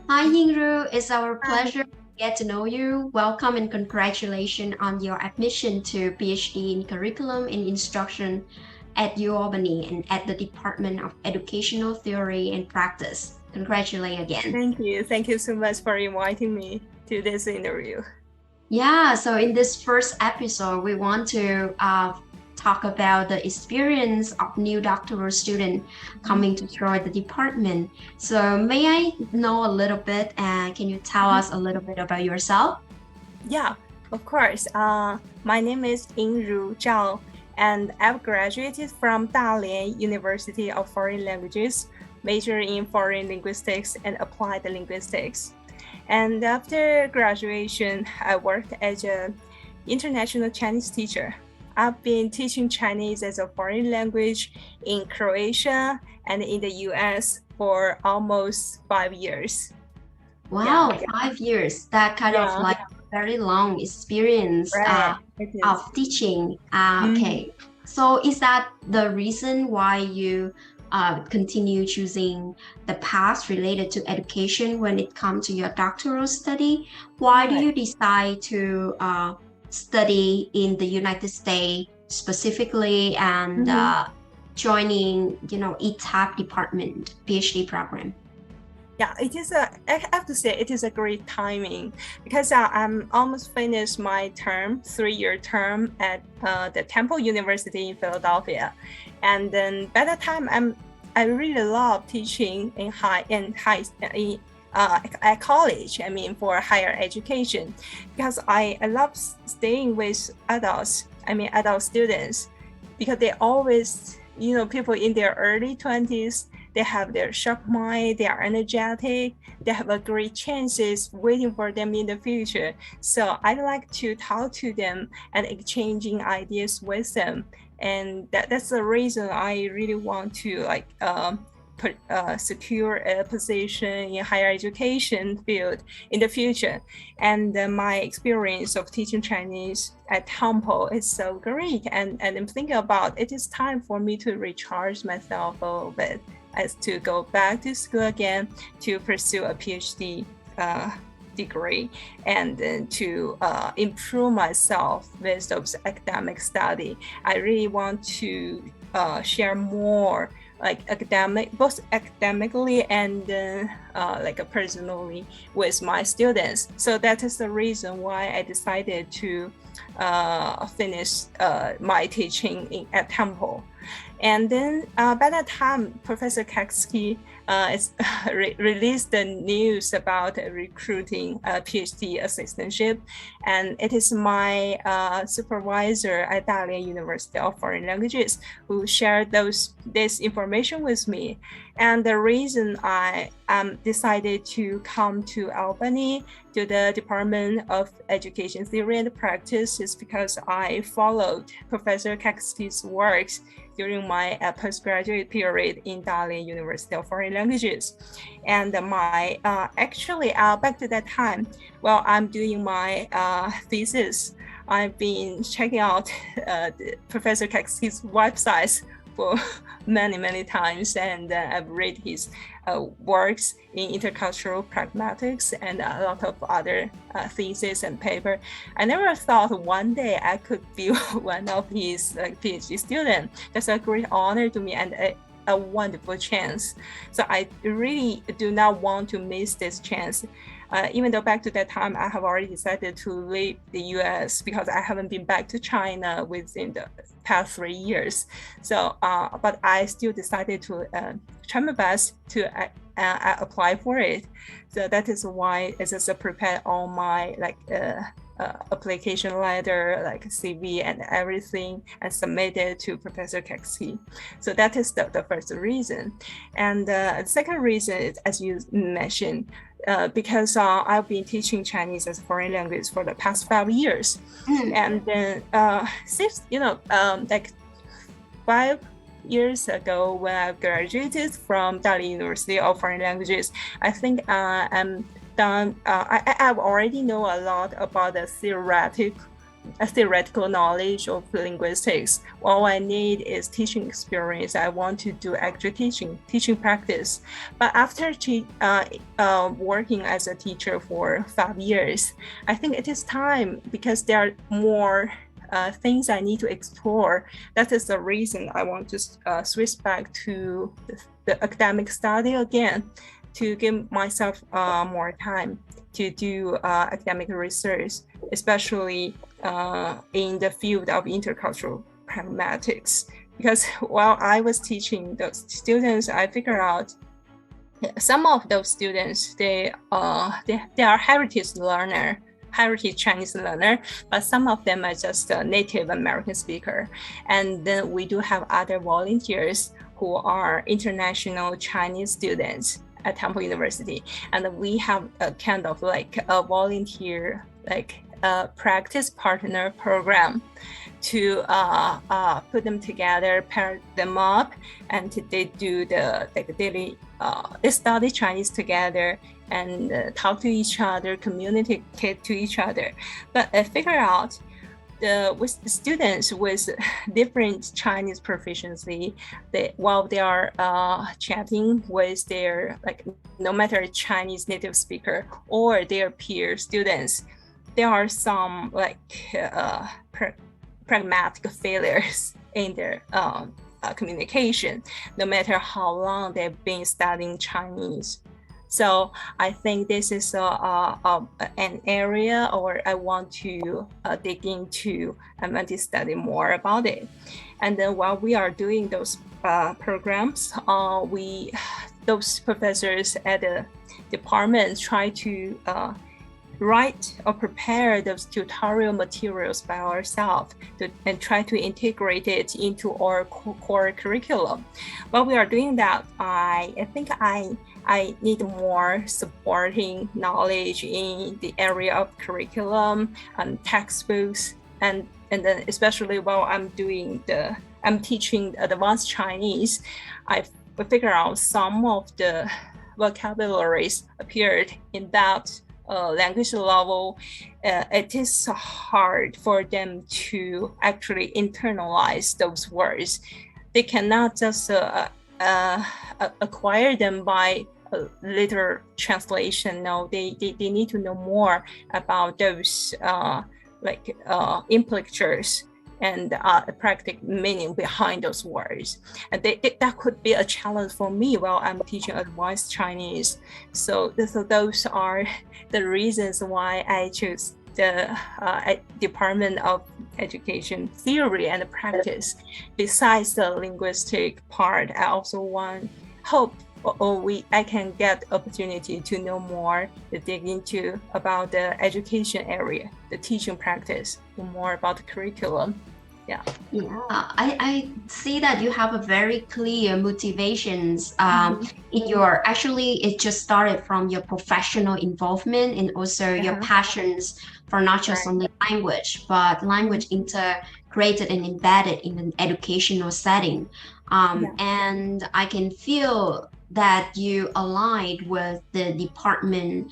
Hi, Yingru. It's our Hi. pleasure to get to know you. Welcome and congratulations on your admission to PhD in Curriculum and Instruction at UAlbany and at the Department of Educational Theory and Practice. Congratulate again. Thank you. Thank you so much for inviting me to this interview. Yeah, so in this first episode, we want to talk about the experience of new doctoral student coming to join the department. So may I know a little bit, and can you tell Mhm. us a little bit about yourself? Yeah, of course. My name is Yingru Zhao, and I've graduated from Dalian University of Foreign Languages, major in foreign linguistics and applied linguistics. And after graduation, I worked as an international Chinese teacher. I've been teaching Chinese as a foreign language in Croatia and in the US for almost 5 years. Yeah, Wow, 5 years. That kind of yeah, like very long experience right. It is. of teaching. Mhm. Okay. So is that the reason why you continue choosing the path related to education when it comes to your doctoral study? Why do Right. you decide to study in the United States specifically and Mhm. joining, ETAP department PhD program? Yeah, I have to say, it is a great timing because I'm almost finished my term, 3-year term at the Temple University in Philadelphia. And then by the time I really love teaching at college, I mean, for higher education, because I love staying with adults, I mean, adult students, because they always, people in their early 20s, they have their sharp mind, they are energetic, they have a great chances waiting for them in the future. So I like to talk to them and exchanging ideas with them. And that's the reason I really want to secure a position in higher education field in the future. And my experience of teaching Chinese at Temple is so great. And I'm thinking about it is time for me to recharge myself a little bit as to go back to school again to pursue a PhD degree and then to improve myself with those academic study. I really want to share more both academically and personally with my students. So that is the reason why I decided to finish my teaching at Temple. And then by that time, Professor Kaksky released the news about recruiting a PhD assistantship. And it is my supervisor at Dalian University of Foreign Languages who shared this information with me. And the reason I decided to come to Albany to the Department of Education Theory and Practice is because I followed Professor Kaksky's works during my postgraduate period in Dalian University of Foreign Languages. And my actually back to that time, while I'm doing my thesis, I've been checking out Professor Kaksky's websites for many times, and I've read his works in intercultural pragmatics and a lot of other theses and paper. I never thought one day I could be one of his PhD students. That's a great honor to me and a wonderful chance. So I really do not want to miss this chance. Even though back to that time, I have already decided to leave the US because I haven't been back to China within the past 3 years. So, but I still decided to try my best to apply for it. So that is why I just prepared all my application letter, like CV and everything, and submitted to Professor Kaksky. So that is the first reason. And the second reason is, as you mentioned, because I've been teaching Chinese as a foreign language for the past 5 years. And then since, like 5 years ago when I graduated from Dalian University of Foreign Languages, I think I'm done. I already know a lot about the theoretic a theoretical knowledge of linguistics. All I need is teaching experience. I want to do actual teaching practice. But after working as a teacher for 5 years, I think it is time, because there are more things I need to explore. That is the reason I want to switch back to the academic study again, to give myself more time to do academic research, especially in the field of intercultural pragmatics. Because while I was teaching those students, I figured out some of those students, they are heritage Chinese learner, but some of them are just a native American speaker. And then we do have other volunteers who are international Chinese students at Temple University. And we have a kind of like a volunteer, like a practice partner program to put them together, pair them up, and they do the daily, they study Chinese together and talk to each other, communicate to each other. But I figure out with students with different Chinese proficiency, while they are chatting with their, like, no matter Chinese native speaker or their peer students, there are some like pragmatic failures in their communication, no matter how long they've been studying Chinese. So I think this is an area, or I want to dig into. I want to study more about it. And then while we are doing those programs, those professors at the department try to write or prepare those tutorial materials by ourselves and try to integrate it into our core curriculum. While we are doing that, I think I need more supporting knowledge in the area of curriculum and textbooks, and then especially while I'm teaching advanced Chinese, I figure out some of the vocabularies appeared in that language level. It is hard for them to actually internalize those words. They cannot just acquire them by literal translation. No, they need to know more about those implicatures and practical meaning behind those words. And that could be a challenge for me while I'm teaching advanced Chinese. So those are the reasons why I chose the Department of Education Theory and Practice. Besides the linguistic part, I also hope I can get opportunity to know more, to dig into about the education area, the teaching practice, more about the curriculum. Yeah, I see that you have a very clear motivations in your, actually it just started from your professional involvement and also your passions for not just only language, but language integrated and embedded in an educational setting. And I can feel that you aligned with the department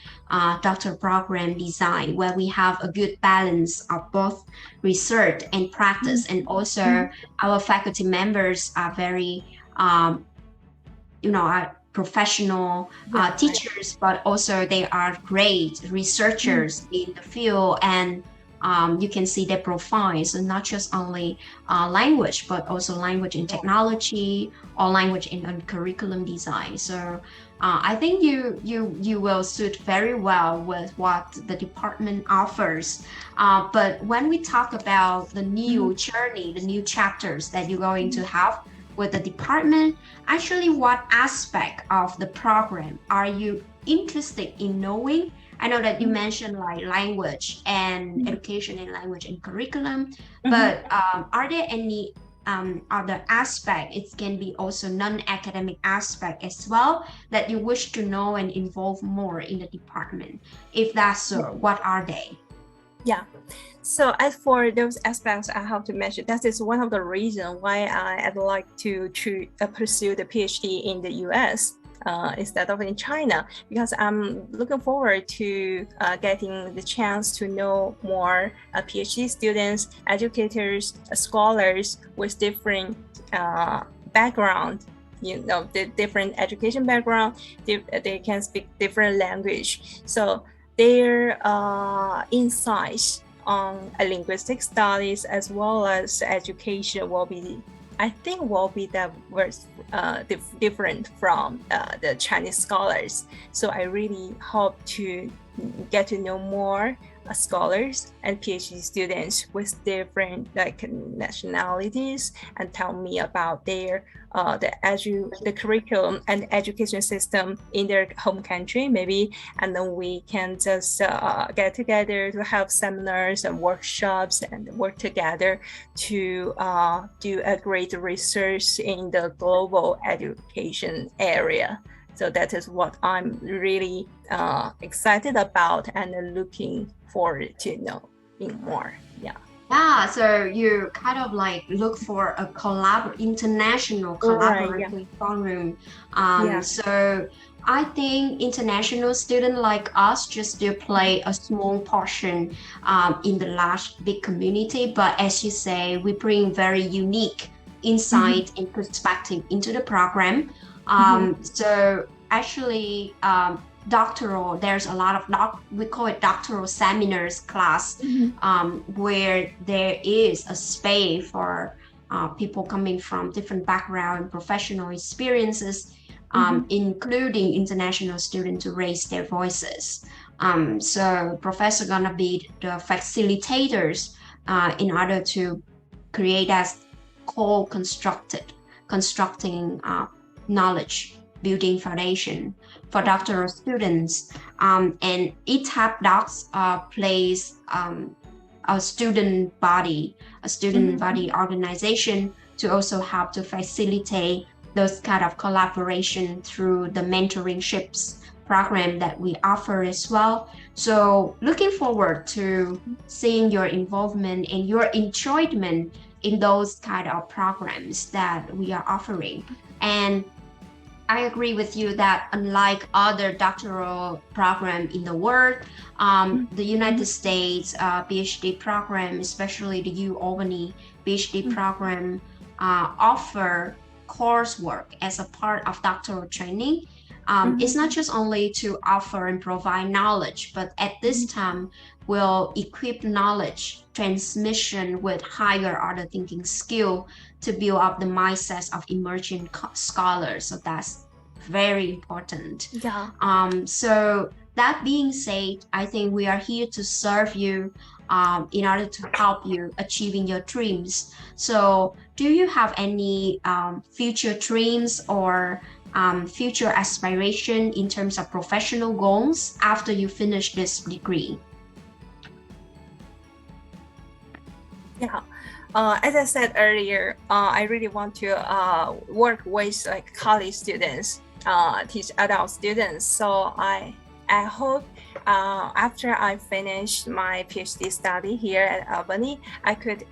doctoral program design, where we have a good balance of both research and practice, and also our faculty members are very are professional teachers, but also they are great researchers in the field, and you can see their profiles, and not just only language, but also language in technology or language in curriculum design. So I think you will suit very well with what the department offers. But when we talk about the new journey, the new chapters that you're going to have with the department, actually what aspect of the program are you interested in knowing? I know that you mentioned like language and education in language and curriculum, but are there any other aspect? It can be also non-academic aspect as well that you wish to know and involve more in the department. If that's so, what are they? Yeah. So as for those aspects, I have to mention that is one of the reasons why I'd like to pursue the PhD in the US. instead of in China, because I'm looking forward to getting the chance to know more PhD students, educators, scholars with different background, the different education background. They can speak different language, so their insights on linguistic studies as well as education will be, I think, will be diverse, different from the Chinese scholars. So I really hope to get to know more scholars and PhD students with different nationalities and tell me about their the curriculum and education system in their home country, maybe, and then we can just get together to have seminars and workshops and work together to do a great research in the global education area. So that is what I'm really excited about and looking forward to knowing more. Yeah. Yeah, so you kind of like look for a international collaborative forum. So I think international students like us just do play a small portion in the large big community. But as you say, we bring very unique insight and perspective into the program. So actually, there's a lot of we call it doctoral seminars class, where there is a space for people coming from different background and professional experiences, including international students, to raise their voices. So professors are gonna be the facilitators in order to create as constructing knowledge building foundation for doctoral students. And ETAP Docs plays a student body organization to also help to facilitate those kind of collaboration through the mentoringships program that we offer as well. So looking forward to seeing your involvement and your enjoyment in those kind of programs that we are offering. And I agree with you that unlike other doctoral programs in the world, the United States PhD program, especially the U Albany PhD program, offer coursework as a part of doctoral training. It's not just only to offer and provide knowledge, but at this time will equip knowledge transmission with higher order thinking skill to build up the mindsets of emerging scholars. So that's very important. Yeah. So that being said, I think we are here to serve you in order to help you achieving your dreams. So do you have any future dreams or future aspiration in terms of professional goals after you finish this degree? Yeah. As I said earlier, I really want to work with college students, teach adult students. So I hope after I finish my PhD study here at Albany, I could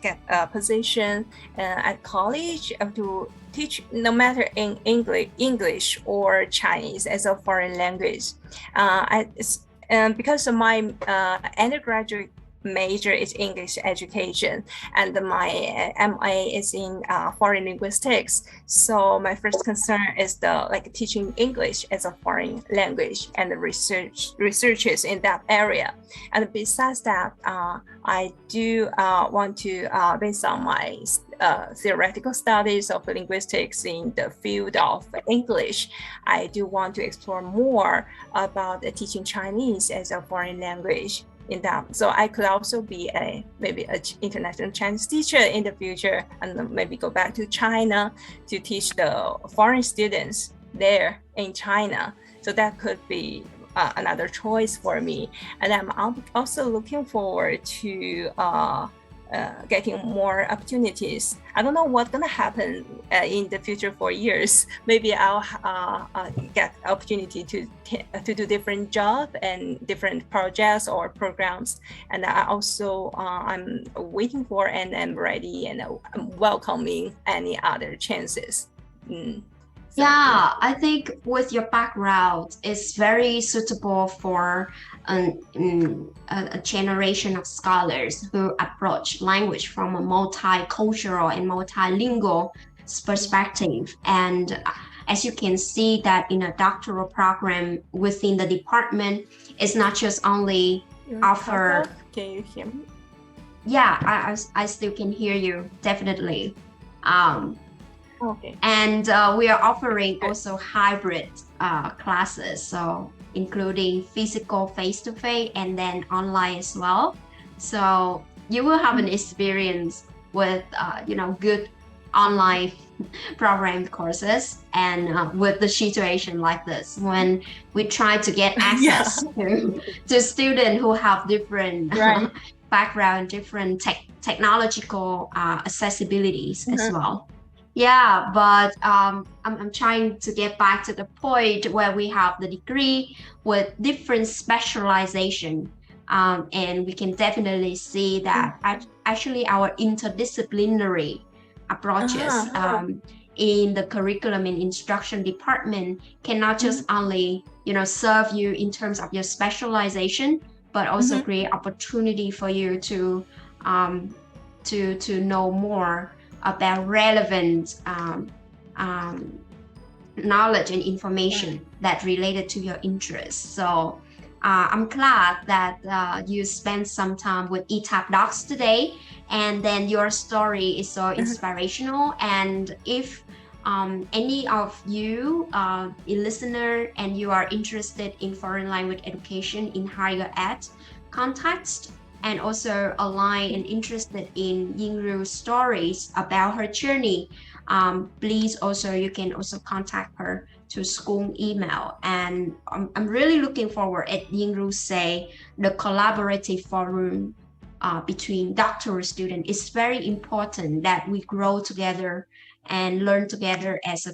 get a position at college to teach, no matter in English or Chinese as a foreign language. Because of my undergraduate major is English education, and my MA is in foreign linguistics. So my first concern is teaching English as a foreign language and the researches in that area. And besides that, I do want to, based on my theoretical studies of linguistics in the field of English, I do want to explore more about teaching Chinese as a foreign language in that. So I could also be maybe an international Chinese teacher in the future, and maybe go back to China to teach the foreign students there in China. So that could be another choice for me. And I'm also looking forward to getting more opportunities. I don't know what's gonna happen in the future 4 years. Maybe I'll get opportunity to do different job and different projects or programs. And I also I'm waiting for and I'm ready and welcoming any other chances. Exactly. I think with your background, it's very suitable for a generation of scholars who approach language from a multicultural and multilingual Yeah. perspective. And as you can see that in a doctoral program within the department, it's not just only You're cut off. offer, Can you hear me? yeah, I still can hear you, definitely. Um, Okay. And we are offering Good. also hybrid classes, so including physical face-to-face and then online as well. So you will have an experience with, good online program courses and with the situation like this when we try to get Yeah. access to students who have different Right. background, different technological accessibilities as Mhm. well. Yeah, but I'm trying to get back to the point where we have the degree with different specialization. And we can definitely see that actually our interdisciplinary approaches Uh-huh. in the curriculum and instruction department cannot just Mhm. only, serve you in terms of your specialization, but also Mhm. create opportunity for you um, to know more about relevant um, knowledge and Right. information that related to your interests. So I'm glad that you spent some time with ETAP Docs today, and then your story is so Mhm. inspirational. And if any of you, a listener, and you are interested in foreign language education in higher ed context, and also aligned and interested in Yingru's stories about her journey, please also you can also contact her to school email. And I'm really looking forward at Yingru say the collaborative forum between doctoral students. It's very important that we grow together and learn together as a